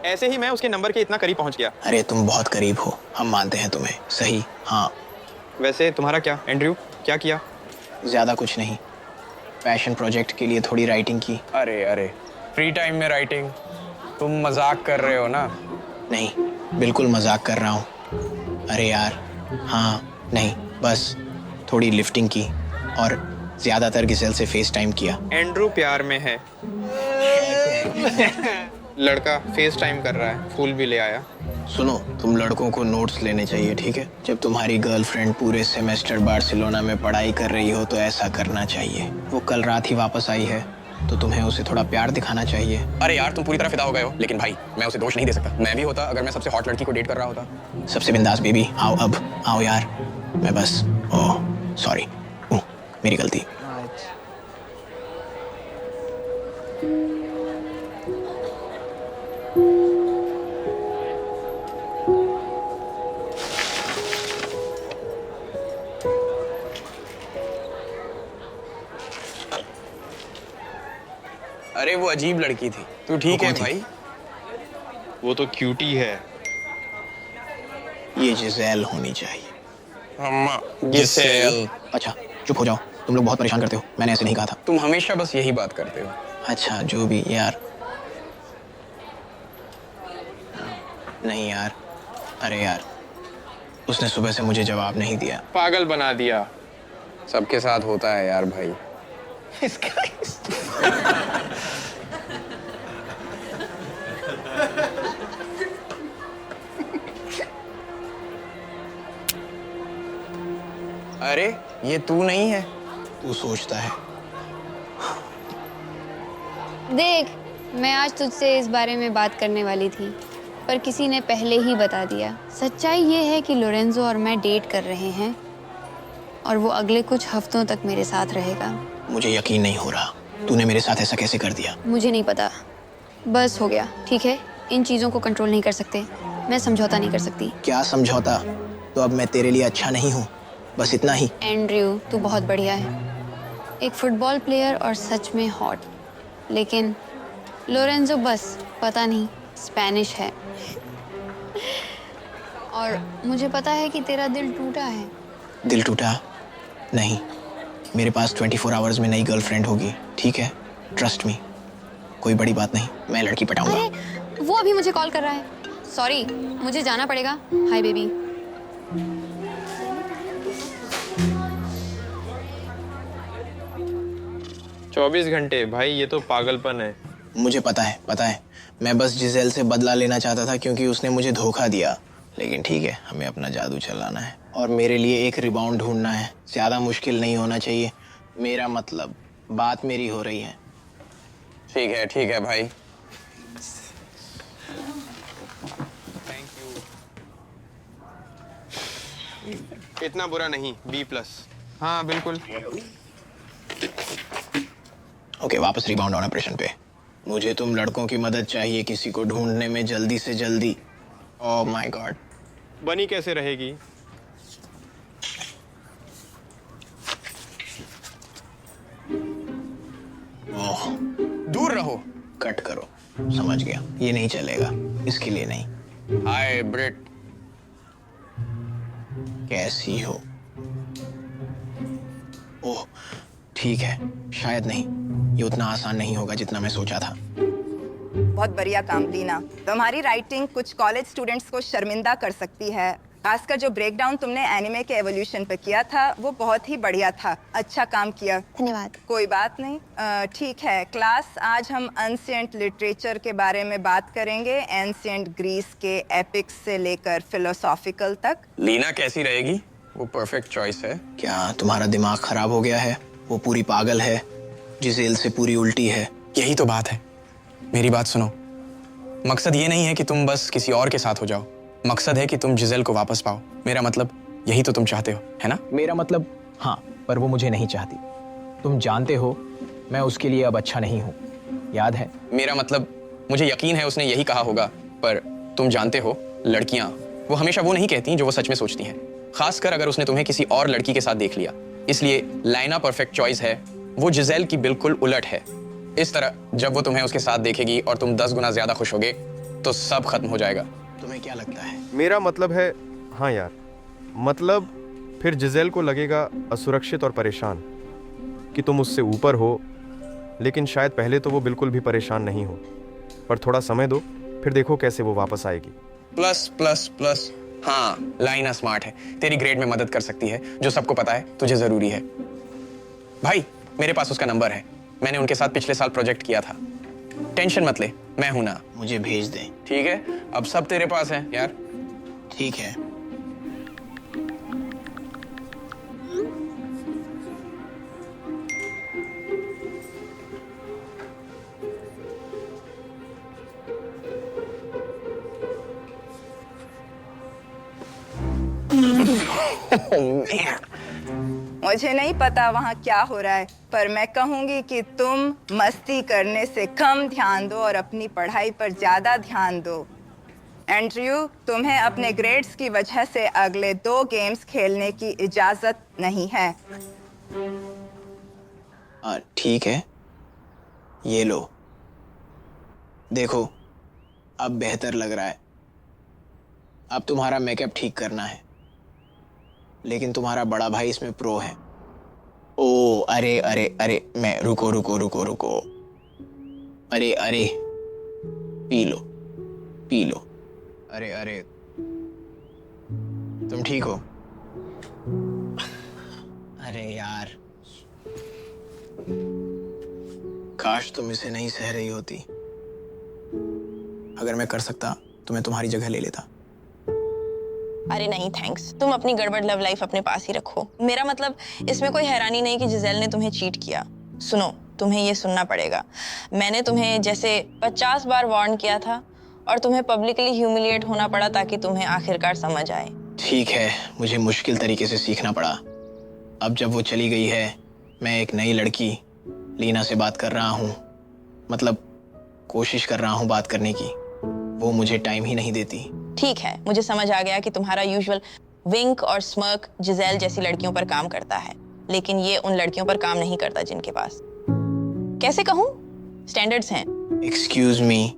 ऐसे ही मैं उसके नंबर के इतना करीब पहुंच गया। अरे तुम बहुत करीब हो, हम मानते हैं तुम्हें। सही, हाँ। वैसे तुम्हारा क्या एंड्रयू, क्या किया? ज़्यादा कुछ नहीं, पैशन प्रोजेक्ट के लिए थोड़ी राइटिंग की। अरे अरे, फ्री टाइम में राइटिंग? तुम मजाक कर रहे हो ना? नहीं, बिल्कुल मजाक कर रहा हूँ। अरे यार, हाँ, नहीं, बस थोड़ी लिफ्टिंग की और ज़्यादातर गिसेल से फेस टाइम किया। एंड्रू प्यार में है। लड़का फेस टाइम कर रहा है, फूल भी ले आया। सुनो, तुम लड़कों को नोट्स लेने चाहिए, ठीक है? जब तुम्हारी गर्लफ्रेंड पूरे सेमेस्टर बार्सिलोना में पढ़ाई कर रही हो तो ऐसा करना चाहिए। वो कल रात ही वापस आई है तो तुम्हें उसे थोड़ा प्यार दिखाना चाहिए। अरे यार, तुम पूरी तरह फिदा हो गए हो, लेकिन भाई मैं उसे दोष नहीं दे सकता। मैं भी होता अगर मैं सबसे हॉट लड़की को डेट कर रहा होता। सबसे बिंदास बेबी, आओ अब, आओ यार। मैं बस, ओह सॉरी, मेरी गलती। अरे वो अजीब लड़की थी। तू ठीक वो है कौन थी? भाई? वो तो क्यूटी है। ये जिज़ेल होनी चाहिए। अम्मा गिसेल। अच्छा, चुप हो जाओ, तुम लोग बहुत परेशान करते हो, मैंने ऐसे नहीं कहा था। तुम हमेशा बस यही बात करते हो। अच्छा, जो भी यार। नहीं यार, अरे यार, उसने सुबह से मुझे जवाब नहीं दिया। पागल बना दिया। सबके साथ होता है यार भाई। अरे ये तू नहीं है? तू सोचता है। देख, मैं आज तुझसे इस बारे में बात करने वाली थी, पर किसी ने पहले ही बता दिया। सच्चाई ये है कि लोरेंजो और मैं डेट कर रहे हैं और वो अगले कुछ हफ्तों तक मेरे साथ रहेगा। मुझे यकीन नहीं हो रहा, तूने मेरे साथ ऐसा कैसे कर दिया? मुझे नहीं पता, बस हो गया। ठीक है, इन चीज़ों को कंट्रोल नहीं कर सकते, मैं समझौता नहीं कर सकती। क्या समझौता? तो अब मैं तेरे लिए अच्छा नहीं हूँ, बस इतना ही। एंड्रयू, तू बहुत बढ़िया है, एक फुटबॉल प्लेयर और सच में हॉट। लेकिन लोरेंजो बस पता नहीं स्पेनिश है। और मुझे पता है कि तेरा दिल टूटा है। दिल टूटा? नहीं, मेरे पास 24 आवर्स में नई गर्लफ्रेंड होगी, ठीक है? ट्रस्ट मी, कोई बड़ी बात नहीं, मैं लड़की पटाऊंगा। अरे वो अभी मुझे कॉल कर रहा है। सॉरी, मुझे जाना पड़ेगा। Hi baby. 24 घंटे भाई, ये तो पागलपन है। मुझे पता है, पता है। मैं बस जिज़ेल से बदला लेना चाहता था क्योंकि उसने मुझे धोखा दिया। लेकिन ठीक है, हमें अपना जादू चलाना है और मेरे लिए एक रिबाउंड ढूंढना है। ज़्यादा मुश्किल नहीं होना चाहिए। मेरा मतलब, बात मेरी हो रही है। ठीक है भाई। इतना बुरा नहीं, B+। हाँ बिल्कुल। ओके, वापस रिबाउंड ऑन ऑपरेशन पे। मुझे तुम लड़कों की मदद चाहिए किसी को ढूंढने में, जल्दी से जल्दी। Oh my God. बनी कैसे रहेगी? ओह, दूर रहो। कट करो। समझ गया, ये नहीं चलेगा, इसके लिए नहीं। हाय ब्रिट। कैसी हो? ओह, ठीक है, शायद नहीं। ये उतना आसान नहीं होगा जितना मैं सोचा था। बहुत बढ़िया काम दीना। तुम्हारी राइटिंग कुछ कॉलेज स्टूडेंट्स को शर्मिंदा कर सकती है। खासकर जो ब्रेकडाउन तुमने एनिमे के एवोल्यूशन पे किया था, वो बहुत ही बढ़िया था। अच्छा काम किया। धन्यवाद। कोई बात नहीं। ठीक है क्लास, आज हम एंशिएंट लिटरेचर के बारे में बात करेंगे। एंशिएंट ग्रीस के एपिक्स से लेकर फिलोसॉफिकल तक। लीना कैसी रहेगी? वो परफेक्ट चॉइस है। क्या तुम्हारा दिमाग खराब हो गया है? वो पूरी पागल है, जिज़ेल से पूरी उल्टी है। यही तो बात है। मेरी बात सुनो, मकसद ये नहीं है कि तुम बस किसी और के साथ हो जाओ। मकसद है कि तुम जिज़ेल को वापस पाओ। मेरा मतलब, यही तो तुम चाहते हो, है ना? मेरा मतलब, हाँ, पर वो मुझे नहीं चाहती। तुम जानते हो, मैं उसके लिए अब अच्छा नहीं हूँ, याद है? मेरा मतलब, मुझे यकीन है उसने यही कहा होगा, पर तुम जानते हो, लड़कियां वो हमेशा वो नहीं कहती जो वो सच में सोचती हैं। खासकर अगर उसने तुम्हें किसी और लड़की के साथ देख लिया। इसलिए लाइना परफेक्ट चॉइस है। वो जिज़ेल की बिल्कुल उलट है। इस तरह जब वो तुम्हें उसके साथ देखेगी और तुम 10 गुना ज्यादा खुश होगे, तो सब खत्म हो जाएगा। तुम्हें क्या लगता है? मेरा मतलब है, हाँ यार, मतलब फिर जिजेल को लगेगा असुरक्षित और परेशान कि तुम उससे ऊपर हो, लेकिन शायद पहले तो वो बिल्कुल भी परेशान नहीं हो। पर थोड़ा समय दो, फिर देखो कैसे वो वापस आएगी। Plus plus plus. हाँ, लाइना स्मार्ट है, तेरी ग्रेड में मदद कर सकती है, जो सबको पता है तुझे जरूरी है। भाई, मेरे पास उसका नंबर है, मैंने उनके साथ पिछले साल प्रोजेक्ट किया था। टेंशन मत ले, मैं हूं ना। मुझे भेज दे। ठीक है, अब सब तेरे पास है यार। ठीक है। मुझे नहीं पता वहाँ क्या हो रहा है, पर मैं कहूँगी कि तुम मस्ती करने से कम ध्यान दो और अपनी पढ़ाई पर ज़्यादा ध्यान दो। एंड्रयू, तुम्हें अपने ग्रेड्स की वजह से अगले 2 गेम्स खेलने की इजाज़त नहीं है। ठीक है, ये लो। देखो, अब बेहतर लग रहा है। अब तुम्हारा मेकअप ठीक करना है, लेकिन तुम्हारा बड़ा भाई इसमें प्रो है। ओ अरे अरे अरे, मैं रुको रुको रुको रुको। अरे अरे, पी लो पी लो। अरे अरे, तुम ठीक हो? अरे यार, काश तुम इसे नहीं सह रही होती। अगर मैं कर सकता तो मैं तुम्हारी जगह ले लेता। अरे नहीं थैंक्स, तुम अपनी गड़बड़ लव लाइफ अपने पास ही रखो। मेरा मतलब इसमें कोई हैरानी नहीं कि जिजेल ने तुम्हें चीट किया। सुनो, तुम्हें ये सुनना पड़ेगा। मैंने तुम्हें जैसे 50 बार वार्न किया था और तुम्हें पब्लिकली ह्यूमिलिएट होना पड़ा ताकि तुम्हें आखिरकार समझ आए। ठीक है, मुझे मुश्किल तरीके से सीखना पड़ा। अब जब वो चली गई है, मैं एक नई लड़की लीना से बात कर रहा हूँ। मतलब कोशिश कर रहा हूँ बात करने की। वो मुझे टाइम ही नहीं देती। ठीक है, मुझे समझ आ गया कि तुम्हारा यूजुअल विंक और स्मर्क जिजेल जैसी लड़कियों पर काम करता है, लेकिन ये उन लड़कियों पर काम नहीं करता जिनके पास, कैसे कहूँ, स्टैंडर्ड्स हैं। Excuse me.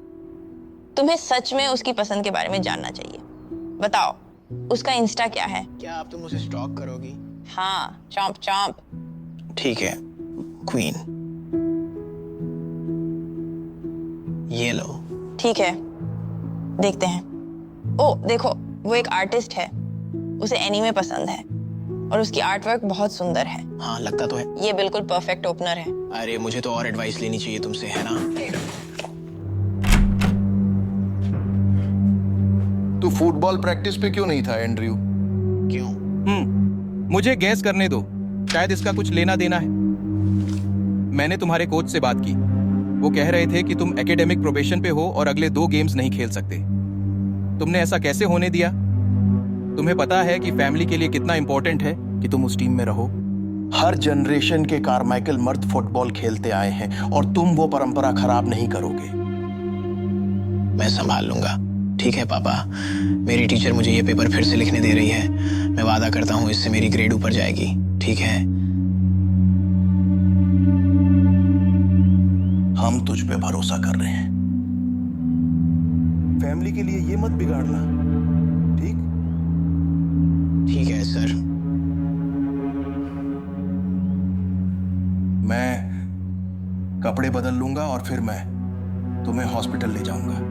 तुम्हें सच में उसकी पसंद के बारे में जानना चाहिए। बताओ, उसका इंस्टा क्या है? क्या आप तुम उसे स्टॉक करोगी? हाँ, चॉम्प चॉम्प। ठीक है, क्वीन। ये लो। ठीक है, देखते हैं। ओ देखो, वो एक आर्टिस्ट है, उसे एनीमे पसंद है और उसकी आर्ट वर्क बहुत सुंदर है। हाँ, लगता तो है। ये बिल्कुल परफेक्ट ओपनर है। अरे मुझे तो और एडवाइस लेनी चाहिए तुमसे, है ना? तू फुटबॉल प्रैक्टिस पे क्यों नहीं था एंड्रयू? क्यों? मुझे गैस करने दो, शायद इसका कुछ लेना देना है। मैंने तुम्हारे कोच से बात की, वो कह रहे थे कि तुम एकेडमिक प्रोबेशन पे हो और अगले 2 गेम्स नहीं खेल सकते। तुमने ऐसा कैसे होने दिया? तुम्हें पता है कि फैमिली के लिए कितना इंपॉर्टेंट है कि तुम उस टीम में रहो। हर जनरेशन के कारमाइकल मर्द फुटबॉल खेलते आए हैं और तुम वो परंपरा खराब नहीं करोगे। मैं संभाल लूंगा। ठीक है पापा, मेरी टीचर मुझे ये पेपर फिर से लिखने दे रही है। मैं वादा करता हूँ इससे मेरी ग्रेड ऊपर जाएगी। ठीक है? हम तुझ पे भरोसा कर रहे हैं। फैमिली के लिए ये मत बिगाड़ना, ठीक? ठीक है सर। मैं कपड़े बदल लूंगा और फिर मैं तुम्हें हॉस्पिटल ले जाऊंगा।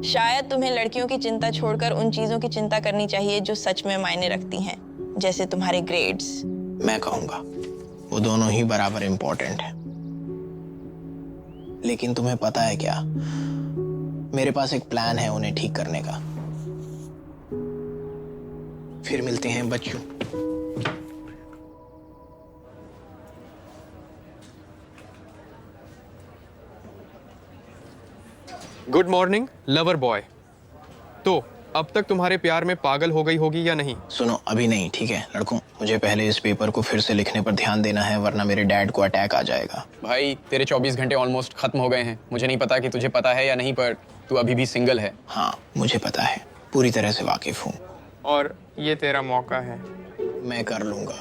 शायद तुम्हें लड़कियों की चिंता छोड़कर उन चीजों की चिंता करनी चाहिए जो सच में मायने रखती हैं, जैसे तुम्हारे ग्रेड्स। मैं कहूंगा वो दोनों ही बराबर इंपॉर्टेंट है। लेकिन तुम्हें पता है क्या, मेरे पास एक प्लान है उन्हें ठीक करने का। फिर मिलते हैं बच्चों। Good morning lover boy. तो अब तक तुम्हारे प्यार में पागल हो गई होगी या नहीं? सुनो, अभी नहीं। ठीक है लड़कों, मुझे पहले इस पेपर को फिर से लिखने पर ध्यान देना है, वरना मेरे डैड को अटैक आ जाएगा। भाई, तेरे 24 घंटे ऑलमोस्ट खत्म हो गए हैं। मुझे नहीं पता कि तुझे पता है या नहीं, पर तू अभी भी सिंगल है। हाँ, मुझे पता है, पूरी तरह से वाकिफ हूँ। और ये तेरा मौका है। मैं कर लूंगा।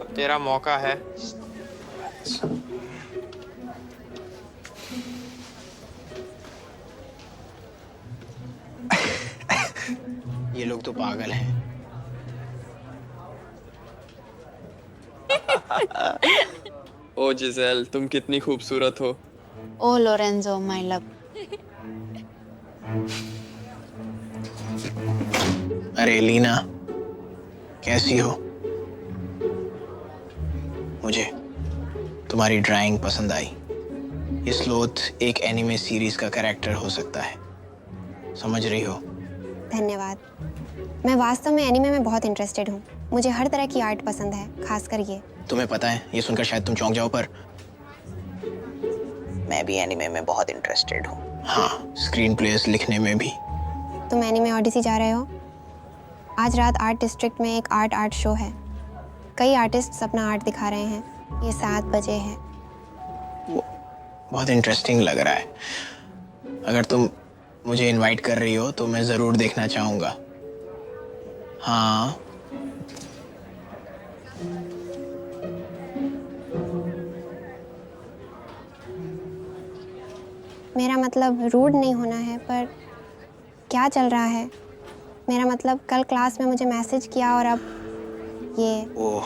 अब तेरा मौका है। ये लोग तो पागल हैं। ओ जिसेल, तुम कितनी खूबसूरत हो। ओ लोरेंजो माय लव। अरे लीना, कैसी हो? मुझे तुम्हारी ड्राइंग पसंद आई। ये स्लोथ एक एनिमे सीरीज का कैरेक्टर हो सकता है, समझ रही हो? धन्यवाद। मैं वास्तव में एनीमे में बहुत इंटरेस्टेड हूँ। मुझे हर तरह की आर्ट पसंद है, खासकर ये। तुम्हें पता है, ये सुनकर शायद तुम चौंक जाओ, पर मैं भी एनिमे में बहुत इंटरेस्टेड हूँ। हाँ, स्क्रीन प्लेस लिखने में भी। तुम एनीमे ऑडिसी जा रहे हो? आज रात आर्ट डिस्ट्रिक्ट में एक आर्ट शो है। कई आर्टिस्ट अपना आर्ट दिखा रहे हैं। ये 7 बजे है। बहुत इंटरेस्टिंग लग रहा है। अगर तुम मुझे इनवाइट कर रही हो तो मैं ज़रूर देखना चाहूँगा। हाँ। मेरा मतलब रूड नहीं होना है, पर क्या चल रहा है? मेरा मतलब कल क्लास में मुझे मैसेज किया और अब ये। ओह,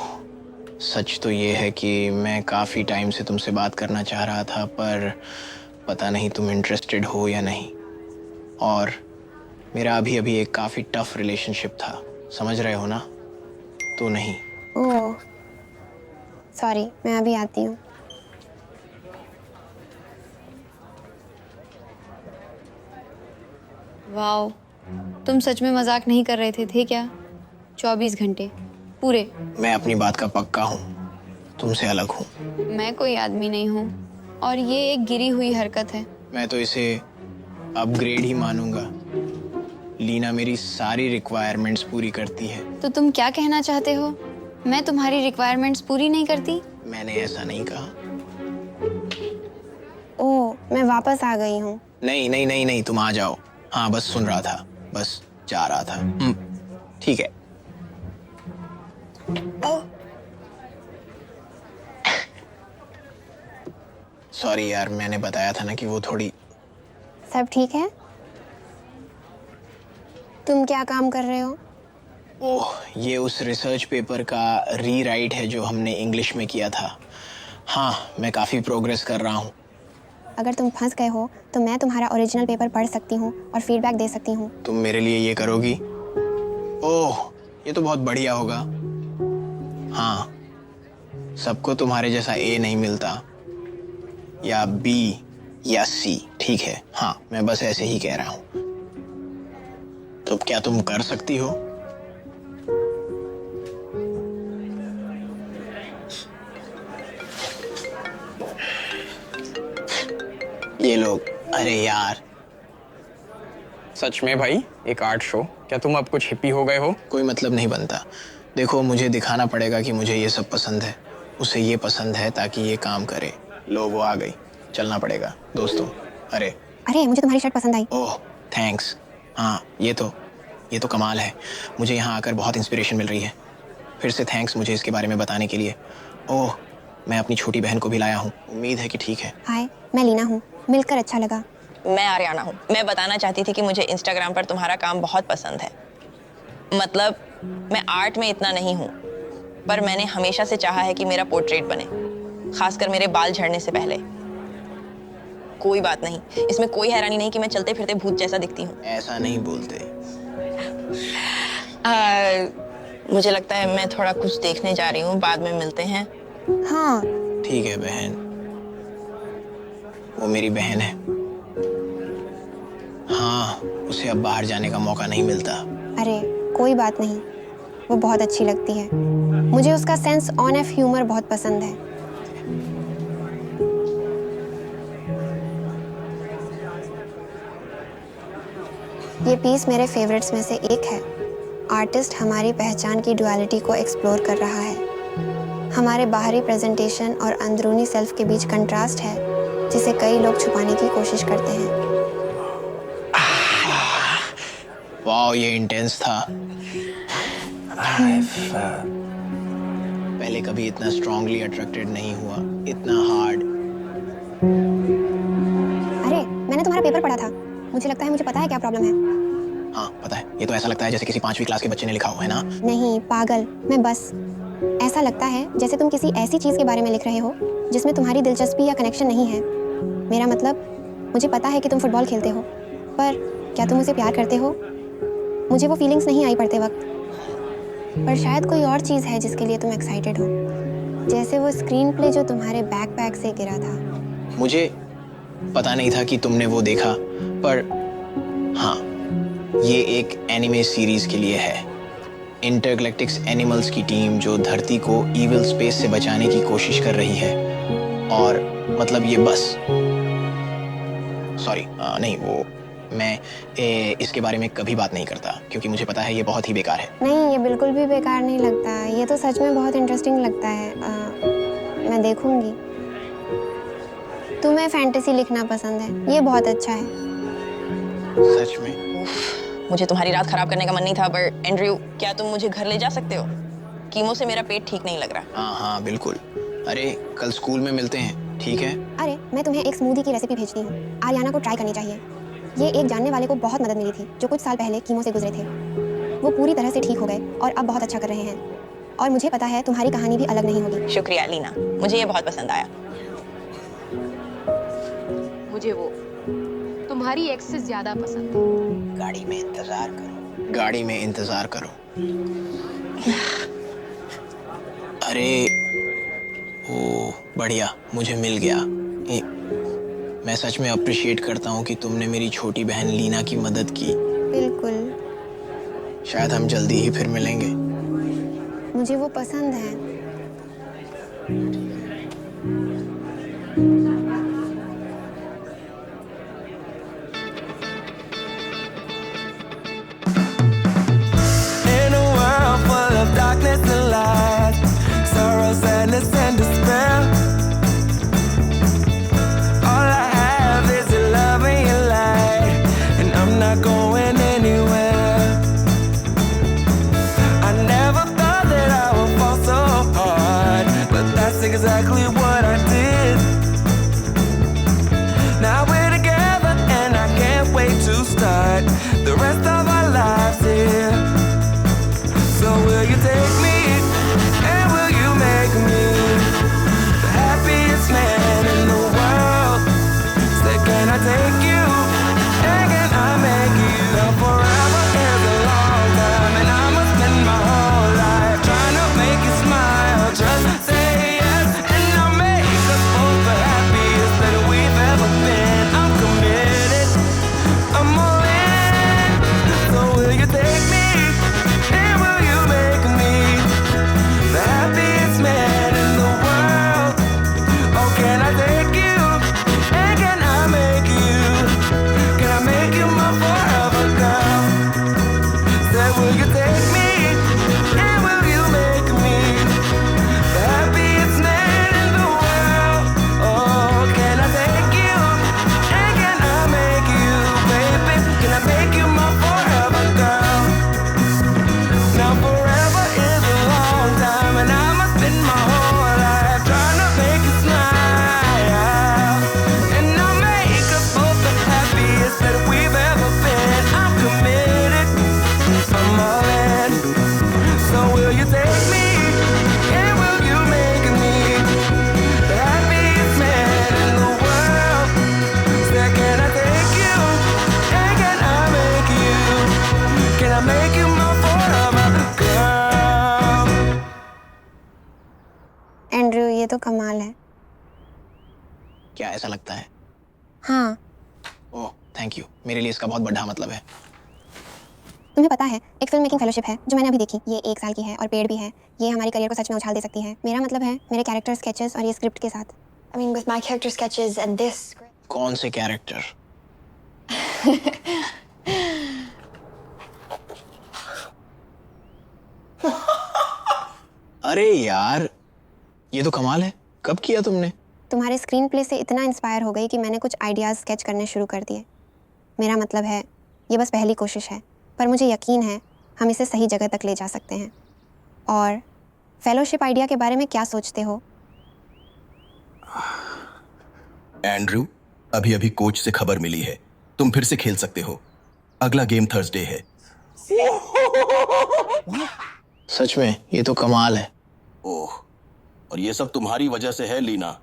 सच तो ये है कि मैं काफ़ी टाइम से तुमसे बात करना चाह रहा था, पर पता नहीं तुम इंटरेस्टेड हो या नहीं। और मेरा अभी अभी एक काफ़ी टफ रिलेशनशिप था, समझ रहे हो ना? तो नहीं। ओह सॉरी, मैं अभी आती हूँ। वाओ, तुम सच में मजाक नहीं कर रहे थे क्या? 24 घंटे पूरे? मैं अपनी बात का पक्का हूँ, तुमसे अलग हूँ। मैं कोई आदमी नहीं हूँ और ये एक गिरी हुई हरकत है। मैं तो इसे अपग्रेड ही मानूंगा। लीना मेरी सारी रिक्वायरमेंट्स पूरी करती है। तो तुम क्या कहना चाहते हो? मैं तुम्हारी रिक्वायरमेंट्स पूरी नहीं करती? मैंने ऐसा नहीं कहा। ओह, मैं वापस आ गई हूँ। नहीं नहीं नहीं नहीं, तुम आ जाओ। हाँ, बस सुन रहा था, बस जा रहा था। ठीक है। सॉरी यार, मैंने बताया था ना कि वो थोड़ी। सब ठीक है? तुम क्या काम कर रहे हो? ओह, ये उस रिसर्च पेपर का रीराइट है जो हमने इंग्लिश में किया था। हाँ, मैं काफ़ी प्रोग्रेस कर रहा हूँ। अगर तुम फंस गए हो तो मैं तुम्हारा ओरिजिनल पेपर पढ़ सकती हूँ और फीडबैक दे सकती हूँ। तुम मेरे लिए ये करोगी? ओह, ये तो बहुत बढ़िया होगा। हाँ, सबको तुम्हारे जैसा ए नहीं मिलता, या बी या सी। ठीक है, हाँ, मैं बस ऐसे ही कह रहा हूँ। तो क्या तुम कर सकती हो? ये लोग, अरे यार। सच में भाई, एक आर्ट शो? क्या तुम अब कुछ हिप्पी हो गए हो? कोई मतलब नहीं बनता। देखो, मुझे दिखाना पड़ेगा कि मुझे ये सब पसंद है, उसे ये पसंद है, ताकि ये काम करे। लो, वो आ गई। चलना पड़ेगा दोस्तों। अरे मुझे तुम्हारी शर्ट पसंद आई। ओह, थैंक्स। हाँ, ये तो कमाल है। मुझे यहाँ आकर बहुत इंस्पिरेशन मिल रही है। फिर से थैंक्स मुझे इसके बारे में बताने के लिए। ओह, मैं अपनी छोटी बहन को भी लाया हूँ। उम्मीद है कि ठीक है। हाय, मैं लीना हूँ। मिलकर अच्छा लगा। मैं आर्याना हूँ। मैं बताना चाहती थी कि मुझे इंस्टाग्राम पर तुम्हारा काम बहुत पसंद है। मतलब मैं आर्ट में इतना नहीं हूँ, पर मैंने हमेशा से चाहा है कि मेरा पोर्ट्रेट बने, खासकर मेरे बाल झड़ने से पहले। कोई बात नहीं, इसमें कोई हैरानी नहीं कि मैं चलते फिरते भूत जैसा दिखती हूँ। ऐसा नहीं बोलते। मुझे लगता है मैं थोड़ा कुछ देखने जा रही हूँ, बाद में मिलते हैं। हाँ ठीक है बहन, वो मेरी बहन है। हाँ, उसे अब बाहर जाने का मौका नहीं मिलता। अरे कोई बात नहीं, वो बहुत अच्छी लगती है। मुझे उसका सेंस ऑन ऑफ ह्यूमर बहुत पसंद है। ये पीस मेरे फेवरेट्स में से एक है। आर्टिस्ट हमारी पहचान की डुअलिटी को एक्सप्लोर कर रहा है। हमारे बाहरी प्रेजेंटेशन और अंदरूनी सेल्फ के बीच कंट्रास्ट है, जिसे कई लोग छुपाने की कोशिश करते हैं। वाह, ये इंटेंस था। पहले कभी इतना स्ट्रांगली अट्रैक्टेड नहीं हुआ, इतना हार्ड। अरे मैंने तुम्हारा पेपर पढ़ा था, मुझे लगता है मुझे पता है क्या प्रॉब्लम है। हाँ पता है, ये तो ऐसा लगता है जैसे किसी 5वीं क्लास के बच्चे ने लिखा हुआ है ना। नहीं पागल, मैं बस ऐसा लगता है जैसे तुम किसी ऐसी चीज़ के बारे में लिख रहे हो जिसमें तुम्हारी दिलचस्पी या कनेक्शन नहीं है। मेरा मतलब, मुझे पता है कि तुम फुटबॉल खेलते हो, पर क्या तुम मुझे प्यार करते हो? मुझे वो फीलिंग्स नहीं आई पढ़ते वक्त, पर शायद कोई और चीज़ है जिसके लिए तुम एक्साइटेड हो, जैसे वो स्क्रीन प्ले जो तुम्हारे बैकपैक से गिरा था। मुझे पता नहीं था कि तुमने वो देखा, पर हाँ, ये एक एनिमे सीरीज के लिए है। इंटरगैलेक्टिक्स एनिमल्स की टीम जो धरती को इविल स्पेस से बचाने की कोशिश कर रही है। और मतलब ये बस सॉरी नहीं, वो मैं इसके बारे में कभी बात नहीं करता क्योंकि मुझे पता है ये बहुत ही बेकार है। नहीं, ये बिल्कुल भी बेकार नहीं लगता, ये तो सच में बहुत इंटरेस्टिंग लगता है। मैं देखूंगी। तुम्हें फैंटेसी लिखना पसंद है, ये बहुत अच्छा है। सच में मुझे तुम्हारी रात खराब करने का मन नहीं था, पर एंड्रयू, क्या तुम मुझे घर ले जा सकते हो? कीमो से मेरा पेट ठीक नहीं लग रहा। हाँ हाँ बिल्कुल। अरे कल स्कूल में मिलते हैं, ठीक है? अरे मैं तुम्हें एक स्मूदी की रेसिपी भेजती हूँ, आर्याना को ट्राई करनी चाहिए। ये एक जानने वाले को बहुत मदद मिली थी जो कुछ साल पहले कीमो से गुजरे थे। वो पूरी तरह से ठीक हो गए और अब बहुत अच्छा कर रहे हैं। और मुझे पता है तुम्हारी कहानी भी अलग नहीं होगी। शुक्रिया लीना, मुझे ये बहुत पसंद आया। मुझे वो तुम्हारी एक्स से ज्यादा पसंद है। गाड़ी में इंतजार करो, गाड़ी में इंतजार करो। अरे ओ बढ़िया, मुझे मिल गया। मैं सच में अप्रिशिएट करता हूँ कि तुमने मेरी छोटी बहन लीना की मदद की। बिल्कुल। शायद हम जल्दी ही फिर मिलेंगे। मुझे वो पसंद है। In a world full of darkness and light, sorrow, sadness and despair, all I have is your love and your light, and I'm not going anywhere. I never thought that I would fall so hard, but that's exactly what I did. Now we're together and I can't wait to start the rest of our lives here. So will you take me and will you make me the happiest man in the world? Say, can I take you and can I make you? Now forever is a long time and I must spend my whole life trying to make you smile. Just say yes and I'll make us both the happiest that we've ever been. I'm committed, I'm all in. So will you take me and will you make me the happiest man in the world? Oh, can I take you and can I make you? Can I make you my forever girl? Say, will you take me and will you make me the happiest man in the world? Oh, can I take you and can I make you, baby? Can I make you my forever girl? Now forever is a long time and I must spend my whole life trying to make you smile. And I'll make us both the happiest that we've ever been. I'm committed, I'm all in. So will you take me and will you make me the happiest man in the world? Say, can I take you and can I make you? Can I make you my forever girl? Andrew, ये तो कमाल है। क्या ऐसा लगता है? हाँ, oh thank you, मेरे लिए इसका बहुत बड़ा मतलब है। तुम्हें पता है एक फिल्म मेकिंग फेलोशिप है जो मैंने अभी देखी। ये 1 साल की है और पेड भी है। ये हमारी करियर को सच में उछाल दे सकती है। मेरा मतलब है मेरे कैरेक्टर स्केचेस और ये स्क्रिप्ट के साथ। I mean, with my character sketches and this script. कौन से कैरेक्टर? अरे यार, ये तो कमाल है। कब किया तुमने? तुम्हारे स्क्रीन प्ले से इतना इंस्पायर हो गई कि मैंने कुछ आइडियाज़ स्केच करने शुरू कर दिए। मेरा मतलब है ये बस पहली कोशिश है। पर मुझे यकीन है हम इसे सही जगह तक ले जा सकते हैं। और फेलोशिप आइडिया के बारे में क्या सोचते हो? एंड्रू, अभी अभी कोच से खबर मिली है, तुम फिर से खेल सकते हो। अगला गेम थर्सडे है। सच में ये तो कमाल है। ओह, और ये सब तुम्हारी वजह से है लीना,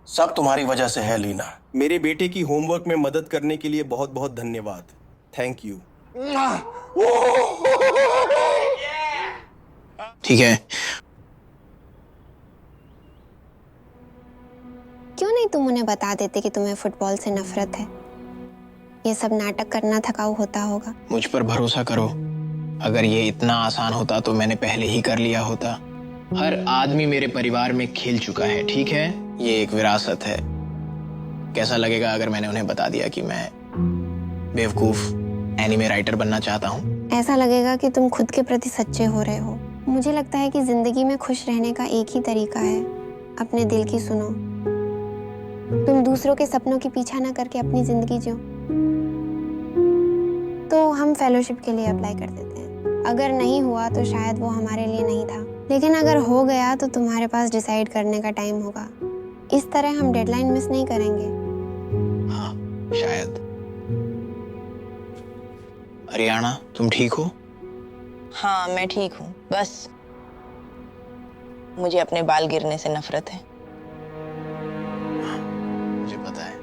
सब तुम्हारी वजह से है लीना। मेरे बेटे की होमवर्क में मदद करने के लिए बहुत बहुत धन्यवाद। Thank you. ठीक है, क्यों नहीं तुम उन्हें बता देते कि तुम्हें फुटबॉल से नफरत है? ये सब नाटक करना थकाऊ होता होगा। मुझ पर भरोसा करो, अगर ये इतना आसान होता तो मैंने पहले ही कर लिया होता। हर आदमी मेरे परिवार में खेल चुका है, ठीक है? ये एक विरासत है। कैसा लगेगा अगर मैंने उन्हें बता दिया कि मैं बेवकूफ एनिमे राइटर बनना चाहता हूँ? ऐसा लगेगा कि तुम खुद के प्रति सच्चे हो रहे हो। मुझे लगता है कि जिंदगी में खुश रहने का एक ही तरीका है, अपने दिल की सुनो। तुम दूसरों के सपनों की पीछा ना करके अपनी जिंदगी जियो। तो हम फेलोशिप के लिए अप्लाई कर देते हैं। अगर नहीं हुआ तो शायद वो हमारे लिए नहीं था, लेकिन अगर हो गया तो तुम्हारे पास डिसाइड करने का टाइम होगा। इस तरह हम डेडलाइन मिस नहीं करेंगे। हाँ, शायद। अरियाना, तुम ठीक हो? हाँ, मैं ठीक हूँ। बस मुझे अपने बाल गिरने से नफरत है। मुझे पता है।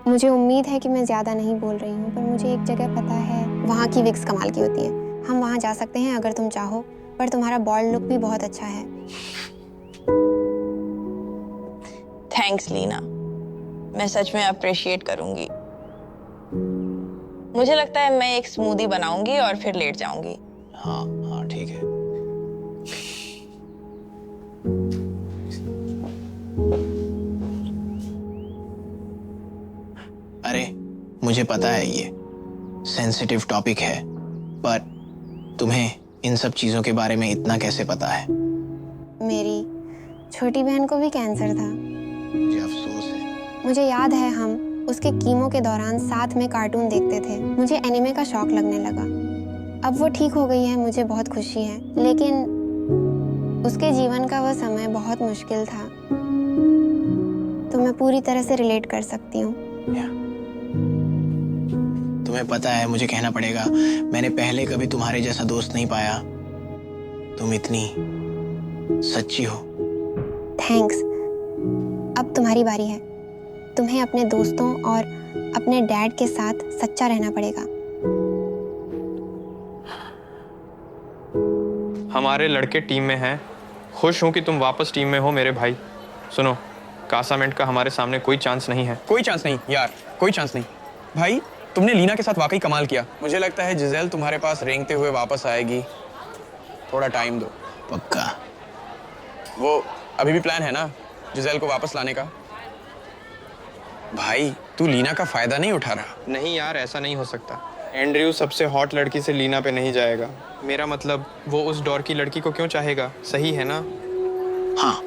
मुझे उम्मीद है कि मैं ज्यादा नहीं बोल रही हूँ, पर मुझे एक जगह पता है, वहाँ की विक्स कमाल की होती है। हम वहाँ जा सकते हैं अगर तुम चाहो, पर तुम्हारा बॉल्ड लुक भी बहुत अच्छा है। थैंक्स लीना, मैं सच में अप्रिशिएट करूंगी। मुझे लगता है मैं एक स्मूदी बनाऊंगी और फिर लेट जाऊंगी। हाँ हाँ, ठीक है। अरे, मुझे पता है ये सेंसिटिव टॉपिक है, पर तुम्हें इन सब चीजों के बारे में इतना कैसे पता है? मेरी छोटी बहन को भी कैंसर था। मुझे अफसोस है। मुझे याद है हम उसके कीमो के दौरान साथ में कार्टून देखते थे। मुझे एनिमे का शौक लगने लगा। अब वो ठीक हो गई है, मुझे बहुत खुशी है, लेकिन उसके जीवन का वह समय बहुत मुश्किल था। तो मैं पूरी तरह से रिलेट कर सकती हूँ। तुम्हें पता है, मुझे कहना पड़ेगा, मैंने पहले कभी तुम्हारे जैसा दोस्त नहीं पाया। तुम इतनी सच्ची हो। थैंक्स। अब तुम्हारी बारी है। तुम्हें अपने दोस्तों और अपने डैड के साथ सच्चा रहना पड़ेगा। हमारे लड़के टीम में हैं। खुश हूँ कि तुम वापस टीम में हो मेरे भाई। सुनो, कासामेंट का हमारे सामने कोई चांस नहीं है। कोई चांस नहीं यार, कोई चांस नहीं। भाई, तुमने लीना के साथ वाकई कमाल किया। मुझे लगता है जिजेल तुम्हारे पास रेंगते हुए वापस आएगी। थोड़ा टाइम दो। पक्का? वो अभी भी प्लान है ना जिजेल को वापस लाने का? भाई, तू लीना का फायदा नहीं उठा रहा। नहीं यार, ऐसा नहीं हो सकता। एंड्रयू सबसे हॉट लड़की से लीना पे नहीं जाएगा। मेरा मतलब, वो उस दौर की लड़की को क्यों चाहेगा? सही है ना? हाँ,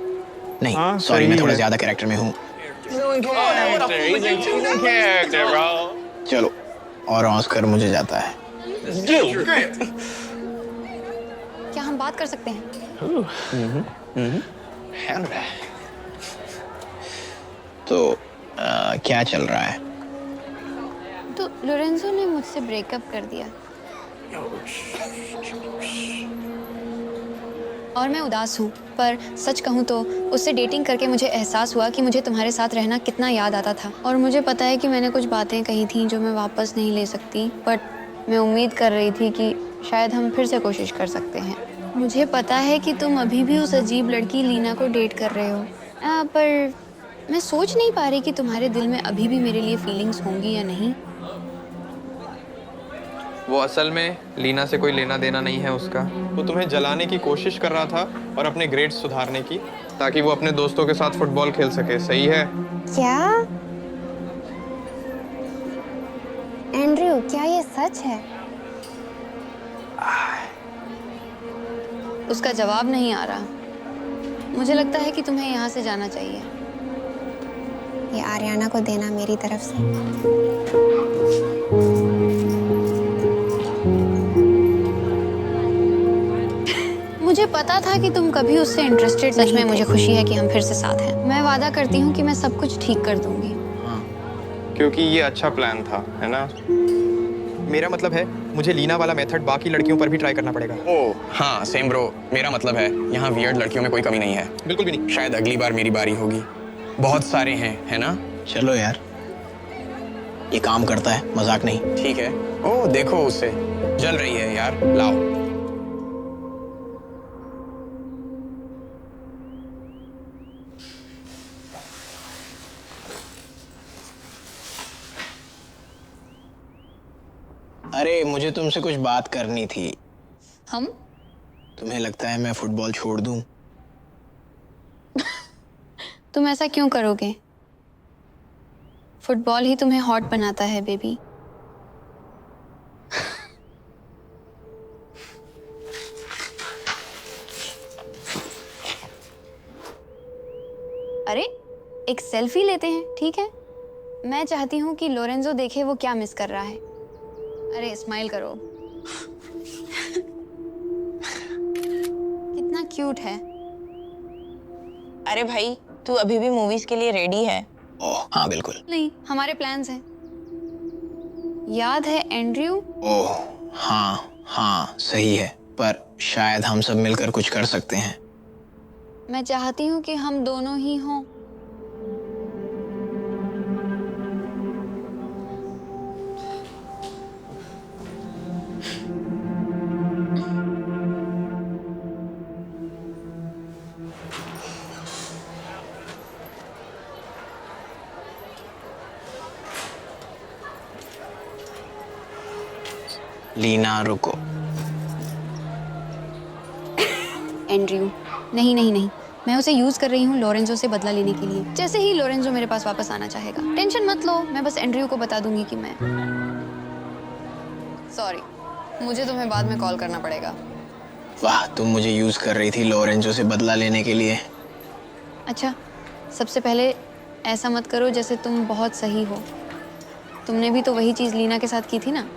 नहीं, हाँ, सॉरी, सही मैं थोड़ा है। ज्यादा कैरेक्टर में हूँ। चलो, और ऑस्कर मुझे जाता है। क्या हम बात कर सकते हैं? तो क्या चल रहा है? तो लोरेंजो ने मुझसे ब्रेकअप कर दिया और मैं उदास हूँ। पर सच कहूँ तो उससे डेटिंग करके मुझे एहसास हुआ कि मुझे तुम्हारे साथ रहना कितना याद आता था। और मुझे पता है कि मैंने कुछ बातें कही थी जो मैं वापस नहीं ले सकती, बट मैं उम्मीद कर रही थी कि शायद हम फिर से कोशिश कर सकते हैं। मुझे पता है कि तुम अभी भी उस अजीब लड़की लीना को डेट कर रहे हो, पर मैं सोच नहीं पा रही कि तुम्हारे दिल में अभी भी मेरे लिए फीलिंग्स होंगी या नहीं। वो असल में लीना से कोई लेना देना नहीं है उसका। वो तुम्हें जलाने की कोशिश कर रहा था और अपने ग्रेड्स सुधारने की, ताकि वो अपने दोस्तों के साथ फुटबॉल खेल सके। सही है? क्या एंड्रयू, क्या ये सच है? उसका जवाब नहीं आ रहा। मुझे लगता है कि तुम्हें यहाँ से जाना चाहिए। ये आर्याना को देना मेरी तरफ से। मुझे पता था कि तुम कभी उससे इंटरेस्टेड। सच में मुझे खुशी है कि हम फिर से साथ हैं। मैं वादा करती हूँ कि मैं सब कुछ ठीक कर दूंगी। क्योंकि ये अच्छा प्लान था, है ना? मेरा मतलब है मुझे लीना वाला मेथड बाकी लड़कियों पर भी ट्राई करना पड़ेगा। ओह हाँ सेम ब्रो, मेरा मतलब है यहाँ वियर्ड लड़कियों में कोई कमी नहीं है। बिल्कुल भी नहीं। शायद अगली बार मेरी बारी होगी। बहुत सारे हैं, है ना? चलो यार, ये काम करता है, मजाक नहीं। ठीक है। ओह देखो उसे, जल रही है यार, लाओ। अरे मुझे तुमसे कुछ बात करनी थी। हम? तुम्हें लगता है मैं फुटबॉल छोड़ दूं? तुम ऐसा क्यों करोगे? फुटबॉल ही तुम्हें हॉट बनाता है बेबी। अरे एक सेल्फी लेते हैं, ठीक है? मैं चाहती हूँ कि लोरेंजो देखे वो क्या मिस कर रहा है। अरे स्माइल करो। कितना क्यूट है। अरे भाई, तू अभी भी मूवीज के लिए रेडी है? ओह हाँ बिल्कुल। नहीं, हमारे प्लान्स हैं। याद है एंड्रयू? ओह हाँ सही है, पर शायद हम सब मिलकर कुछ कर सकते हैं। मैं चाहती हूँ कि हम दोनों ही हों। लीना रुको। एंड्रयू, नहीं, मैं उसे यूज कर रही हूँ लोरेंजो से बदला लेने के लिए। जैसे ही लोरेंजो मेरे पास वापस आना चाहेगा, टेंशन मत लो, मैं बस एंड्रयू को बता दूंगी कि मैं सॉरी, मुझे तुम्हें बाद में कॉल करना पड़ेगा। वाह, तुम मुझे यूज कर रही थी लोरेंजो से बदला लेने के लिए। अच्छा, सबसे पहले ऐसा मत करो जैसे तुम बहुत सही हो। तुमने भी तो वही चीज लीना के साथ की थी ना?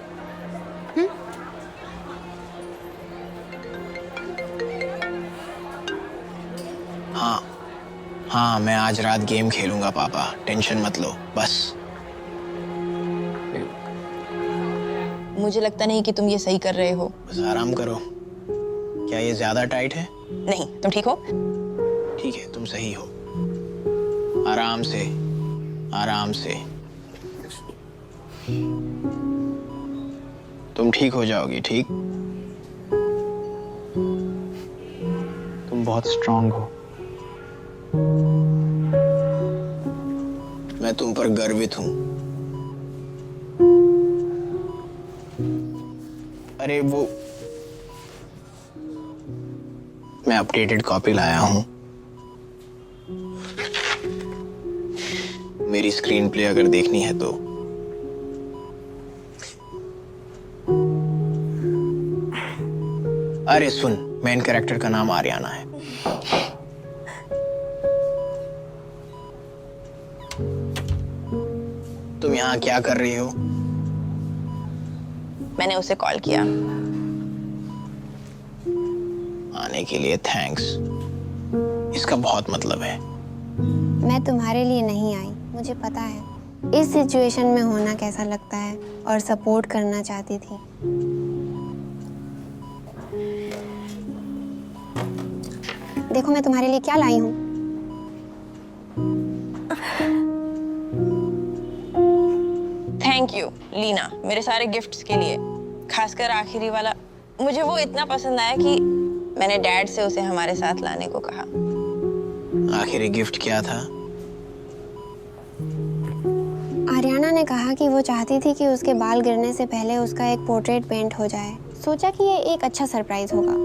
हाँ मैं आज रात गेम खेलूंगा पापा, टेंशन मत लो बस। मुझे लगता नहीं कि तुम ये सही कर रहे हो। बस आराम करो। क्या ये ज्यादा टाइट है? नहीं, तुम ठीक हो? ठीक है, तुम सही हो। आराम से, आराम से। तुम ठीक हो जाओगी, ठीक? तुम बहुत स्ट्रांग हो। मैं तुम पर गर्वित हूं। अरे वो मैं अपडेटेड कॉपी लाया हूं। मेरी स्क्रीन प्ले अगर देखनी है तो। अरे सुन, मेन कैरेक्टर का नाम आर्याना है। तुम यहाँ क्या कर रही हो? मैंने उसे कॉल किया। आने के लिए थैंक्स। इसका बहुत मतलब है। मैं तुम्हारे लिए नहीं आई, मुझे पता है इस सिचुएशन में होना कैसा लगता है, और सपोर्ट करना चाहती थी। देखो मैं तुम्हारे लिए क्या लाई हूँ। थैंक यू लीना, मेरे सारे गिफ्ट्स के लिए, खासकर आखिरी वाला। मुझे वो इतना पसंद आया कि मैंने डैड से उसे हमारे साथ लाने को कहा। आखिरी गिफ्ट क्या था? आर्याना ने कहा कि वो चाहती थी कि उसके बाल गिरने से पहले उसका एक पोर्ट्रेट पेंट हो जाए। सोचा कि ये एक अच्छा सरप्राइज होगा।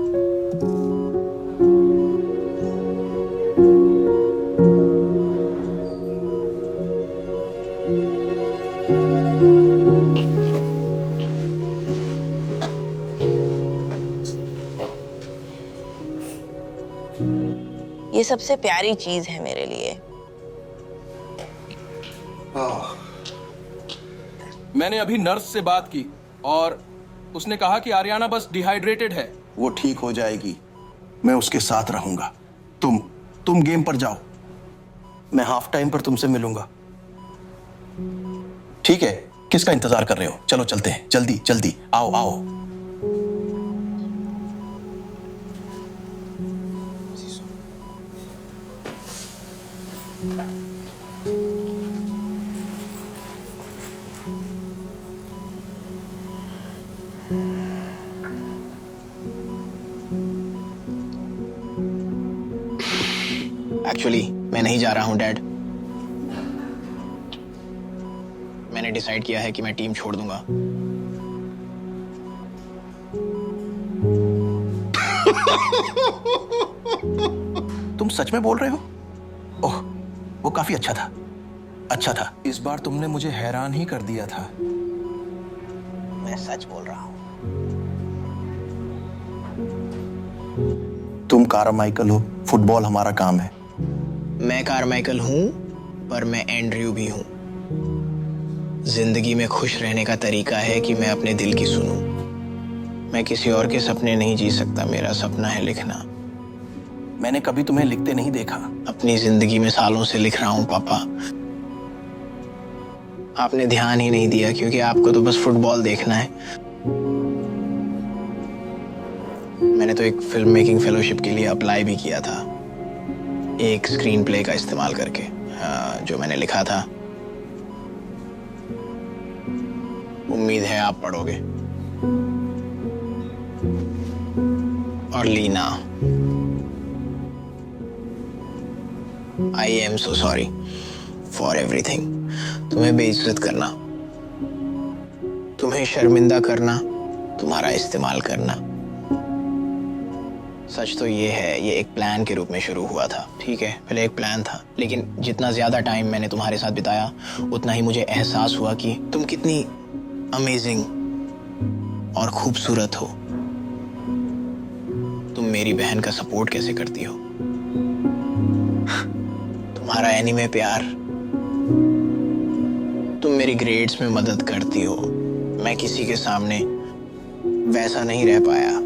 ये सबसे प्यारी चीज है मेरे लिए। मैंने अभी नर्स से बात की और उसने कहा कि आर्याना बस डिहाइड्रेटेड है। वो ठीक हो जाएगी। मैं उसके साथ रहूंगा। तुम गेम पर जाओ, मैं हाफ टाइम पर तुमसे मिलूंगा। ठीक है, किसका इंतजार कर रहे हो? चलो चलते हैं, जल्दी जल्दी आओ आओ। एक्चुअली मैं नहीं जा रहा हूं डैड। मैंने डिसाइड किया है कि मैं टीम छोड़ दूंगा। तुम सच में बोल रहे हो? ओह, वो काफी अच्छा था, अच्छा था। इस बार तुमने मुझे हैरान ही कर दिया था। मैं सच बोल रहा हूं। तुम कारमाइकल हो, फुटबॉल हमारा काम है। मैं कारमाइकल हूं, पर मैं एंड्रयू भी हूं। जिंदगी में खुश रहने का तरीका है कि मैं अपने दिल की सुनूं। मैं किसी और के सपने नहीं जी सकता, मेरा सपना है लिखना। मैंने कभी तुम्हें लिखते नहीं देखा। अपनी जिंदगी में सालों से लिख रहा हूं पापा। आपने ध्यान ही नहीं दिया क्योंकि आपको तो बस फुटबॉल देखना है। मैंने तो एक फिल्म मेकिंग फेलोशिप के लिए अप्लाई भी किया था, एक स्क्रीन प्ले का इस्तेमाल करके, जो मैंने लिखा था। उम्मीद है आप पढ़ोगे। और Leena, I am so sorry for everything. तुम्हें बेइज्जत करना, तुम्हें शर्मिंदा करना, तुम्हारा इस्तेमाल करना। सच तो ये है, ये एक प्लान के रूप में शुरू हुआ था। ठीक है, पहले एक प्लान था, लेकिन जितना ज्यादा टाइम मैंने तुम्हारे साथ बिताया उतना ही मुझे एहसास हुआ कि तुम कितनी अमेजिंग और खूबसूरत हो। तुम मेरी बहन का सपोर्ट कैसे करती हो, तुम्हारा एनीमे प्यार, तुम मेरी ग्रेड्स में मदद करती हो। मैं किसी के सामने वैसा नहीं रह पाया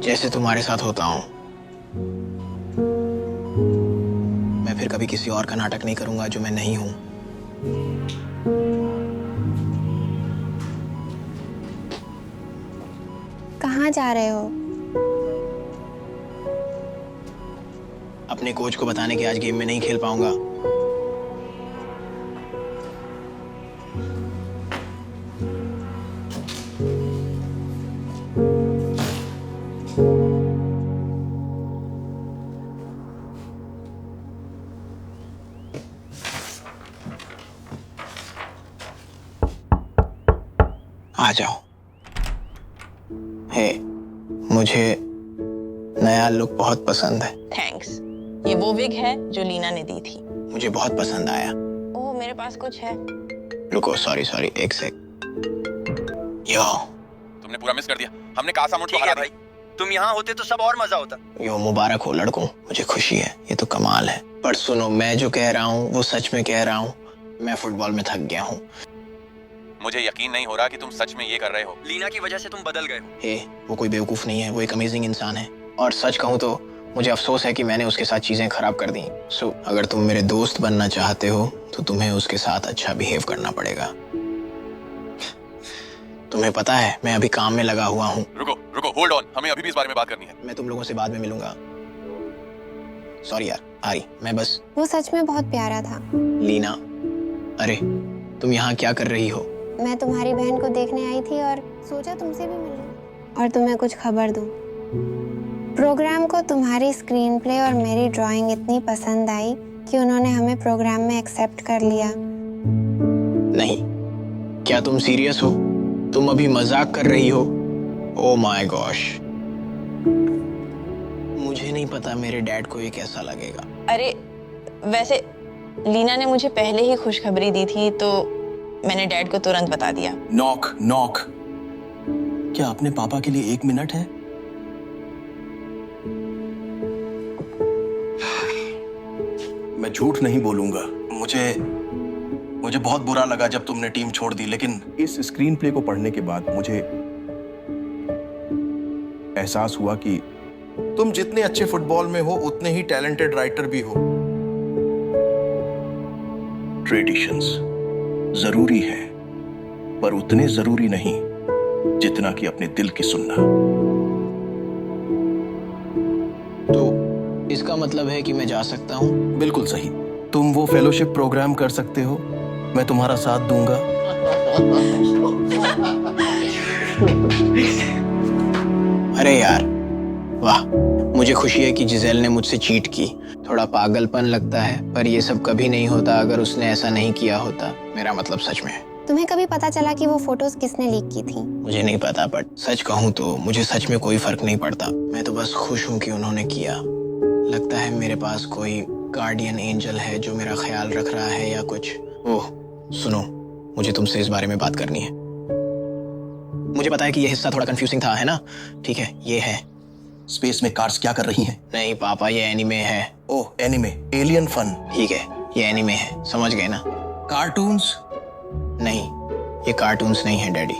जैसे तुम्हारे साथ होता हूं। मैं फिर कभी किसी और का नाटक नहीं करूंगा जो मैं नहीं हूं। कहाँ जा रहे हो? अपने कोच को बताने कि आज गेम में नहीं खेल पाऊंगा। आ जाओ। हे, मुझे नया लुक बहुत पसंद है। थैंक्स। ये वो विग है जो लीना ने दी थी। मुझे बहुत पसंद आया। ओह, मेरे पास कुछ है। रुको, सॉरी एक सेक। यो, तुमने पूरा मिस कर दिया। हमने कासामुंड को हरा भाई। तुम यहाँ होते तो सब और मजा होता। यो मुबारक हो लड़कों, मुझे खुशी है, ये तो कमाल है। पर सुनो, मैं जो कह रहा हूँ वो सच में कह रहा हूँ। मैं फुटबॉल में थक गया हूँ। मुझे यकीन नहीं हो रहा कि तुम सच में ये कर रहे हो। लीना की वजह से तुम बदल गए हो। हे, वो कोई बेवकूफ नहीं है, वो एक अमेजिंग इंसान है। और सच कहूँ तो मुझे अफसोस है कि मैंने उसके साथ चीजें खराब कर दी। सो अगर तुम मेरे दोस्त बनना चाहते हो तो तुम्हें उसके साथ अच्छा बिहेव करना पड़ेगा। तुम्हें पता है मैं अभी काम में लगा हुआ हूँ। रुको, होल्ड ऑन, हमें अभी भी इस बारे में बात करनी है। मैं तुम लोगों से बाद में मिलूंगा। सॉरी यार, आरी, मैं बस। वो सच में बहुत प्यारा था। लीना, अरे तुम यहाँ क्या कर रही हो? मैं तुम्हारी बहन को देखने आई थी और सोचा तुमसे भी मिलूं और तुम्हें कुछ खबर दूं। प्रोग्राम को तुम्हारी स्क्रीन प्ले और मेरी ड्राइंग इतनी पसंद आई कि उन्होंने हमें प्रोग्राम में एक्सेप्ट कर लिया। नहीं, क्या तुम सीरियस हो? तुम अभी मजाक कर रही हो? ओह माय गॉश, मुझे नहीं पता मेरे डैड को ये कैसा लगेगा। अरे वैसे लीना ने मुझे पहले ही खुशखबरी दी थी तो मैंने डैड को तुरंत बता दिया। नॉक। क्या अपने पापा के लिए 1 मिनट है? मैं झूठ नहीं बोलूंगा, मुझे बहुत बुरा लगा जब तुमने टीम छोड़ दी, लेकिन इस स्क्रीन प्ले को पढ़ने के बाद मुझे एहसास हुआ कि तुम जितने अच्छे फुटबॉल में हो उतने ही टैलेंटेड राइटर भी हो। ट्रेडिशंस जरूरी है, पर उतने जरूरी नहीं जितना कि अपने दिल की सुनना। तो इसका मतलब है कि मैं जा सकता हूँ? बिल्कुल सही। तुम वो फेलोशिप प्रोग्राम कर सकते हो, मैं तुम्हारा साथ दूंगा। अरे यार, वाह, मुझे खुशी है कि जिजेल ने मुझसे चीट की। थोड़ा पागलपन लगता है, पर ये सब कभी नहीं होता अगर उसने ऐसा नहीं किया होता। मेरा मतलब सच में। तुम्हें कभी पता चला कि वो फोटोज किसने लीक की थी? मुझे नहीं पता, बट सच कहूँ तो मुझे सच में कोई फर्क नहीं पड़ता। मैं तो बस खुश हूँ कि उन्होंने किया। लगता है मेरे पास कोई गार्डियन एंजल है जो मेरा ख्याल रख रहा है या कुछ। ओह सुनो, मुझे तुमसे इस बारे में बात करनी है। मुझे पता है कि ये हिस्सा थोड़ा कंफ्यूजिंग था, है ना? ठीक है, ये है। स्पेस में कार्स क्या कर रही हैं? नहीं पापा, ये एनिमे है। ओह एनिमे, एलियन फन। ठीक है, ये एनिमे है, समझ गए ना? कार्टून्स? नहीं, ये कार्टून्स नहीं है डैडी।